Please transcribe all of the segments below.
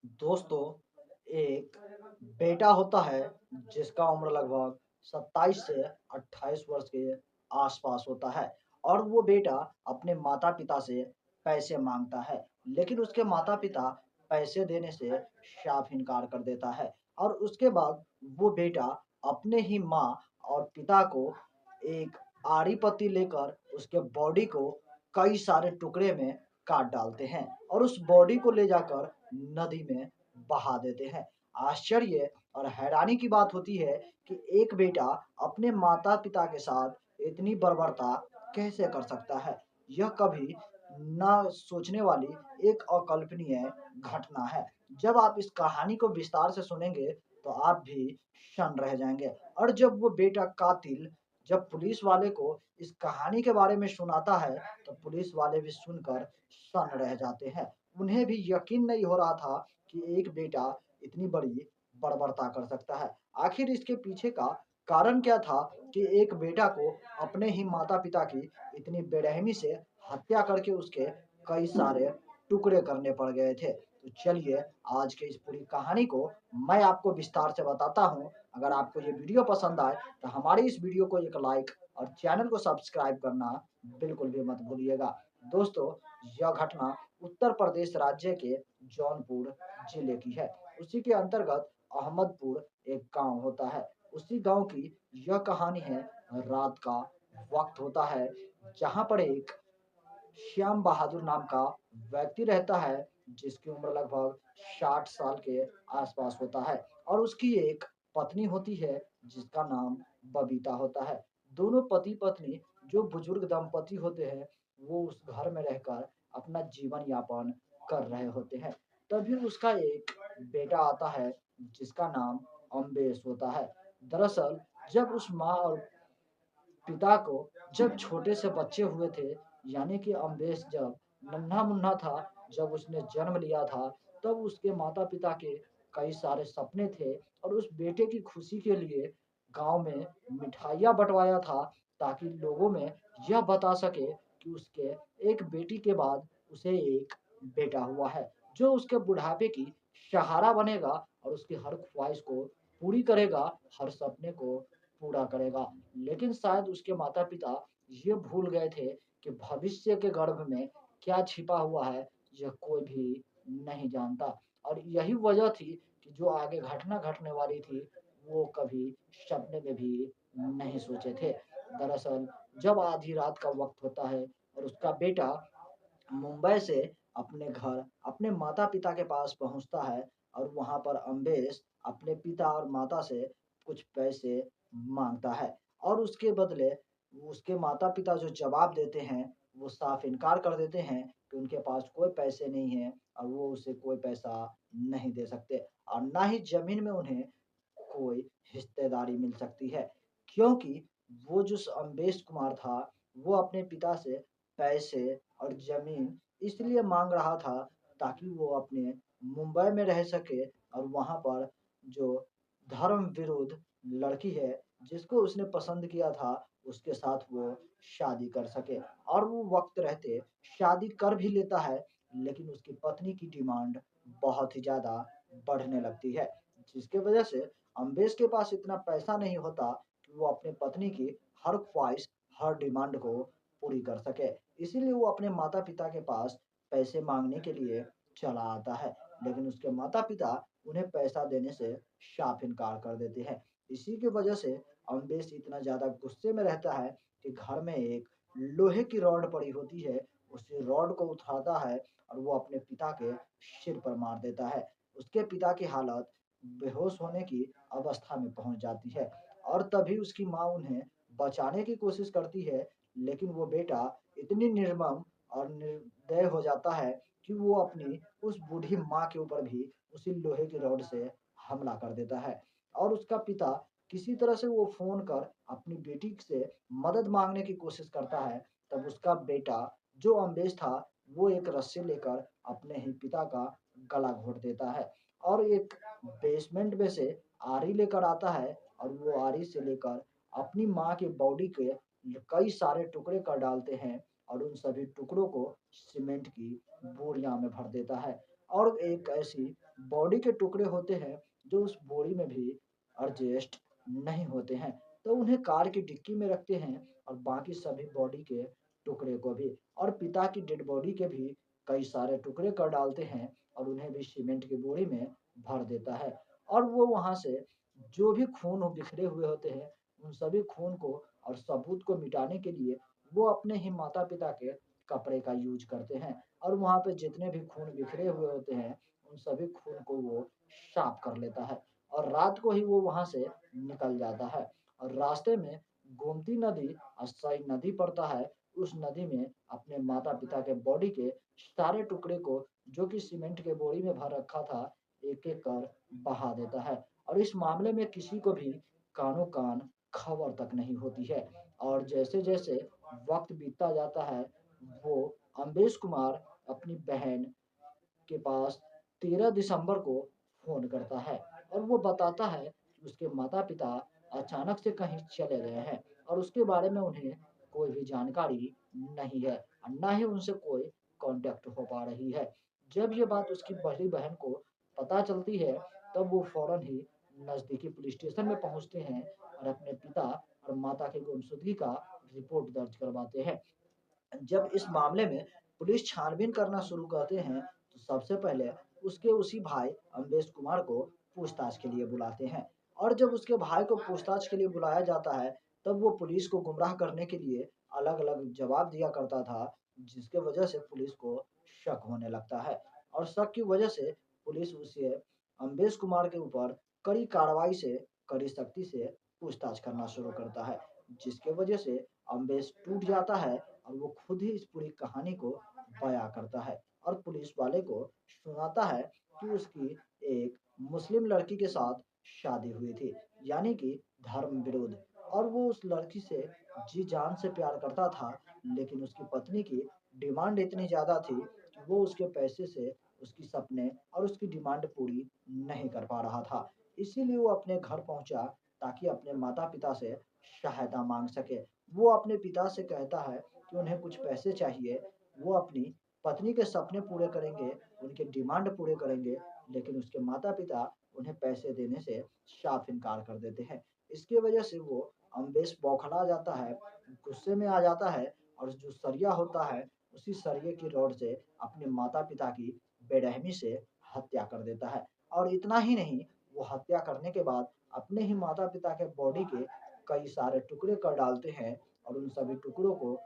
दोस्तों, एक बेटा होता है जिसका उम्र लगभग 27 से 28 वर्ष के आसपास होता है और वो बेटा अपने माता-पिता से पैसे माँगता है। लेकिन उसके माता-पिता पैसे देने से साफ इनकार कर देता है और उसके बाद वो बेटा अपने ही माँ और पिता को एक आड़ी पत्ती लेकर उसके बॉडी को कई सारे टुकड़े में काट डालते हैं और उस बॉडी को ले जाकर नदी में बहा देते हैं। आश्चर्य और हैरानी की बात होती है कि एक बेटा अपने माता-पिता के साथ इतनी बर्बरता कैसे कर सकता है? यह कभी ना सोचने वाली एक अकल्पनीय घटना है। जब आप इस कहानी को विस्तार से सुनेंगे, तो आप भी शन्न रह जाएँगे और जब वो बेटा कातिल जब पुलिस वाले को इस कहानी के बारे में सुनाता है, तो पुलिस वाले भी सुनकर सन्न रह जाते हैं। उन्हें भी यकीन नहीं हो रहा था कि एक बेटा इतनी बड़ी बर्बरता कर सकता है। आखिर इसके पीछे का कारण क्या था कि एक बेटा को अपने ही माता-पिता की इतनी बेरहमी से हत्या करके उसके कई सारे टुकड़े करने पड़ गए थे। तो चलिए आज की इस पूरी कहानी को मैं आपको विस्तार से बताता हूँ। अगर आपको ये वीडियो पसंद आए तो हमारी इस वीडियो को एक लाइक और चैनल को सब्सक्राइब करना बिल्कुल भी मत भूलिएगा। दोस्तों, यह घटना उत्तर प्रदेश राज्य के जौनपुर जिले की है। उसी के अंतर्गत अहमदपुर एक गांव होता है। उसी गांव की यह कहानी है। रात का वक्त होता है जहां पर एक श्याम बहादुर नाम का व्यक्ति रहता है जिसकी उम्र लगभग 60 साल के आसपास होता है और उसकी एक पत्नी होती है जिसका नाम बबीता होता है। दोनों पति पत्नी जो बुजुर्ग दंपति होते हैं वो उस घर में रहकर अपना जीवन यापन कर रहे होते हैं। तभी उसका एक बेटा आता है जिसका नाम अम्बेश होता है। दरअसल जब उस माँ और पिता को जब छोटे से बच्चे हुए थे, यानी कि अम्बेश जब नन्हा-मुन्ना था, जब उसने जन्म लिया था, तब उसके माता-पिता के कई सारे सपने थे और उस बेटे की खुशी के लिए गाँव में मिठाइयाँ बँटवाया था, ताकि लोगों में यह बता सके कि उसके एक बेटी के बाद उसे एक बेटा हुआ है, जो उसके बुढ़ापे की सहारा बनेगा और उसकी हर ख्वाहिश को पूरी करेगा, हर सपने को पूरा करेगा। लेकिन शायद उसके माता-पिता ये भूल गए थे कि भविष्य के गर्भ में क्या छिपा हुआ है, यह कोई भी नहीं जानता और यही वजह थी कि जो आगे घटना घटने वाली थी, वो कभी सपने में भी नहीं सोचे थे। दरअसल जब आधी रात का वक़्त होता है और उसका बेटा मुंबई से अपने घर, अपने माता-पिता के पास पहुँचता है और वहाँ पर अम्बेश अपने पिता और माता से कुछ पैसे माँगता है और उसके बदले उसके माता-पिता जो जवाब देते हैं, वो साफ इनकार कर देते हैं कि उनके पास कोई पैसे नहीं हैं और वो उसे कोई पैसा नहीं दे सकते और ना ही ज़मीन में उन्हें कोई हिस्सेदारी मिल सकती है। क्योंकि वो जो अम्बेश कुमार था, वो अपने पिता से पैसे और ज़मीन इसलिए माँग रहा था ताकि वो अपने मुंबई में रह सके और वहाँ पर जो धर्म विरुद्ध लड़की है, जिसको उसने पसंद किया था, उसके साथ वो शादी कर सके और वो वक़्त रहते शादी कर भी लेता है, लेकिन उसकी पत्नी की डिमांड बहुत ही ज़्यादा बढ़ने लगती है, जिसकी वजह से अम्बेश के पास इतना पैसा नहीं होता कि वो अपनी पत्नी की हर ख्वाहिश, हर डिमांड को पूरी कर सके। इसीलिए वो अपने माता-पिता के पास पैसे माँगने के लिए चला आता है, लेकिन उसके माता-पिता उन्हें पैसा देने से साफ इनकार कर देते हैं। इसी की वजह से अम्बेश इतना ज़्यादा गुस्से में रहता है कि घर में एक लोहे की रॉड पड़ी होती है, उसी रॉड को उठाता है और वो अपने पिता के सिर पर मार देता है। उसके पिता की हालत बेहोश होने की अवस्था में पहुँच जाती है और तभी उसकी माँ उन्हें बचाने की कोशिश करती है, लेकिन वो बेटा इतनी निर्मम और निर्दय हो जाता है कि वो अपनी उस बूढ़ी माँ के ऊपर भी उसी लोहे की रॉड से हमला कर देता है और उसका पिता किसी तरह से वो फ़ोन कर अपनी बेटी से मदद माँगने की कोशिश करता है, तब उसका बेटा जो अम्बेश था, वो एक रस्सी लेकर अपने ही पिता का गला घोंट देता है और एक बेसमेंट में से आरी लेकर आता है और वो आरी से लेकर अपनी माँ की बॉडी के कई सारे टुकड़े कर डालते हैं और उन सभी टुकड़ों को सीमेंट की बोरियां में भर देता है और एक ऐसी बॉडी के टुकड़े होते हैं जो उस बोरी में भी एडजस्ट नहीं होते हैं, तो उन्हें कार की डिक्की में रखते हैं और बाकी सभी बॉडी के टुकड़े को भी, और पिता की डेड बॉडी के भी कई सारे टुकड़े कर डालते हैं और उन्हें भी सीमेंट की बोरी में भर देता है। और वो वहाँ से जो भी खून बिखरे हुए होते हैं, उन सभी खून को और सबूत को मिटाने के लिए वो अपने ही माता-पिता के कपड़े का यूज़ करते हैं, और वहाँ पे जितने भी खून बिखरे हुए होते हैं, उन सभी खून को वो साफ कर लेता है और रात को ही वो वहाँ से निकल जाता है। और रास्ते में गोमती नदी अक्साई नदी पड़ता है, उस नदी में अपने माता-पिता के बॉडी के सारे टुकड़े को, जो कि सीमेंट के बोरी में भर रखा था, एक-एक कर बहा देता है। और इस मामले में किसी को भी कानो-कान खबर तक नहीं होती है। और जैसे-जैसे वक़्त बीतता जाता है, वो अम्बेश कुमार अपनी बहन के पास 13 दिसंबर को फ़ोन करता है और वो बताता है कि उसके माता-पिता अचानक से कहीं चले गए हैं और उसके बारे में उन्हें कोई भी जानकारी नहीं है और ना ही उनसे कोई कॉन्टैक्ट हो पा रही है। जब ये बात उसकी बड़ी बहन को पता चलती है, तब वो फ़ौरन ही नज़दीकी पुलिस स्टेशन में पहुँचते हैं और अपने पिता और माता की गुमशुदगी का रिपोर्ट दर्ज करवाते हैं। जब इस मामले में पुलिस छानबीन करना शुरू करते हैं, तो सबसे पहले उसके उसी भाई अम्बेश कुमार को पूछताछ के लिए बुलाते हैं और जब उसके भाई को पूछताछ के लिए बुलाया जाता है, तब वो पुलिस को गुमराह करने के लिए अलग-अलग जवाब दिया करता था, जिसके वजह से पुलिस को शक होने लगता है और शक की वजह से पुलिस उसे अम्बेश कुमार के ऊपर कड़ी कार्रवाई से, कड़ी सख्ती से पूछताछ करना शुरू करता है, जिसके वजह से अम्बेश टूट जाता है और वो खुद ही इस पूरी कहानी को बयाँ करता है और पुलिस वाले को सुनाता है कि उसकी एक मुस्लिम लड़की के साथ शादी हुई थी, यानी कि धर्म विरुद्ध, और वो उस लड़की से जी जान से प्यार करता था, लेकिन उसकी पत्नी की डिमांड इतनी ज़्यादा थी कि वो उसके पैसे से उसकी सपने और उसकी डिमांड पूरी नहीं कर पा रहा था। इसीलिए वो अपने घर पहुँचा ताकि अपने माता-पिता से सहायता माँग सके। वो अपने पिता से कहता है कि उन्हें कुछ पैसे चाहिए, वो अपनी पत्नी के सपने पूरे करेंगे, उनकी डिमांड पूरे करेंगे, लेकिन उसके माता-पिता उन्हें पैसे देने से साफ इनकार कर देते हैं। इसकी वजह से वो अम्बेश बौखला जाता है, गुस्से में आ जाता है और जो सरिया होता है, उसी सरिये की रॉड से अपने माता-पिता की बेरहमी से हत्या कर देता है और इतना ही नहीं, वो हत्या करने के बाद अपने ही माता-पिता के बॉडी के कई सारे टुकड़े कर डालते हैं और उन सभी टुकड़ों को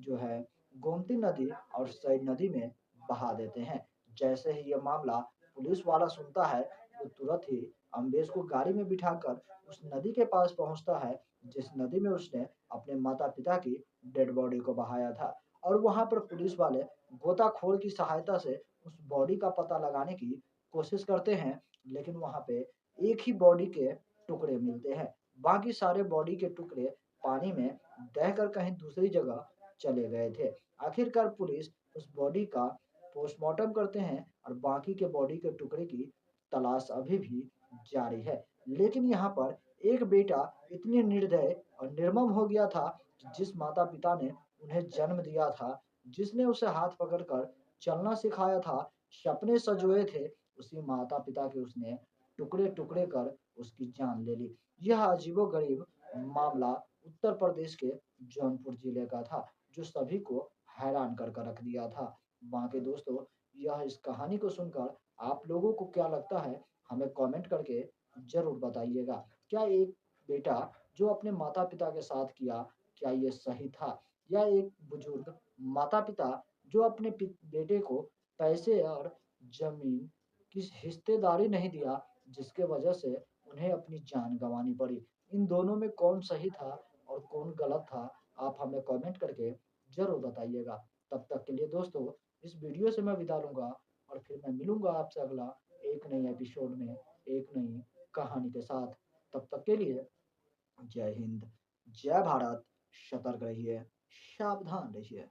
जो है गोमती नदी और सई नदी में बहा देते हैं। जैसे ही ये मामला पुलिस वाला सुनता है, वो तुरंत ही अम्बेश को गाड़ी में बिठाकर उस नदी के पास पहुँचता है, जिस नदी में उसने अपने माता-पिता की डेड बॉडी को बहाया था और वहाँ पर पुलिस वाले गोताखोर की सहायता से उस बॉडी का पता लगाने की कोशिश करते हैं, लेकिन वहाँ पे एक ही बॉडी के टुकड़े मिलते हैं। बाकी सारे बॉडी के टुकड़े पानी में बहकर कहीं दूसरी जगह चले गए थे। आखिरकार पुलिस उस बॉडी का पोस्टमार्टम करते हैं और बाकी के बॉडी के टुकड़े की तलाश अभी भी जारी है। लेकिन यहाँ पर एक बेटा इतनी निर्दय और निर्मम हो गया था कि जिस माता-पिता ने उन्हें जन्म दिया था, जिसने उसे हाथ पकड़कर चलना सिखाया था, सपने संजोए थे, उसी माता-पिता के उसने टुकड़े-टुकड़े कर उसकी जान ले ली। यह अजीबो-गरीब मामला उत्तर प्रदेश के जौनपुर जिले का था, जो सभी को हैरान कर कर रख दिया था। बाकी दोस्तों, यह इस कहानी को सुनकर आप लोगों को क्या लगता है, हमें कमेंट करके ज़रूर बताइएगा। क्या एक बेटा जो अपने माता-पिता के साथ किया, क्या ये सही था? या एक बुजुर्ग माता-पिता जो अपने बेटे को पैसे और ज़मीन की हिस्सेदारी नहीं दिया, जिसके वजह से उन्हें अपनी जान गँवानी पड़ी। इन दोनों में कौन सही था और कौन गलत था, आप हमें कमेंट करके ज़रूर बताइएगा। तब तक के लिए दोस्तों, इस वीडियो से मैं विदा लूँगा और फिर मैं मिलूँगा आपसे अगला एक नए एपिसोड में, एक नई कहानी के साथ। तब तक के लिए जय हिंद, जय भारत, सतर्क रहिए, सावधान रहिए।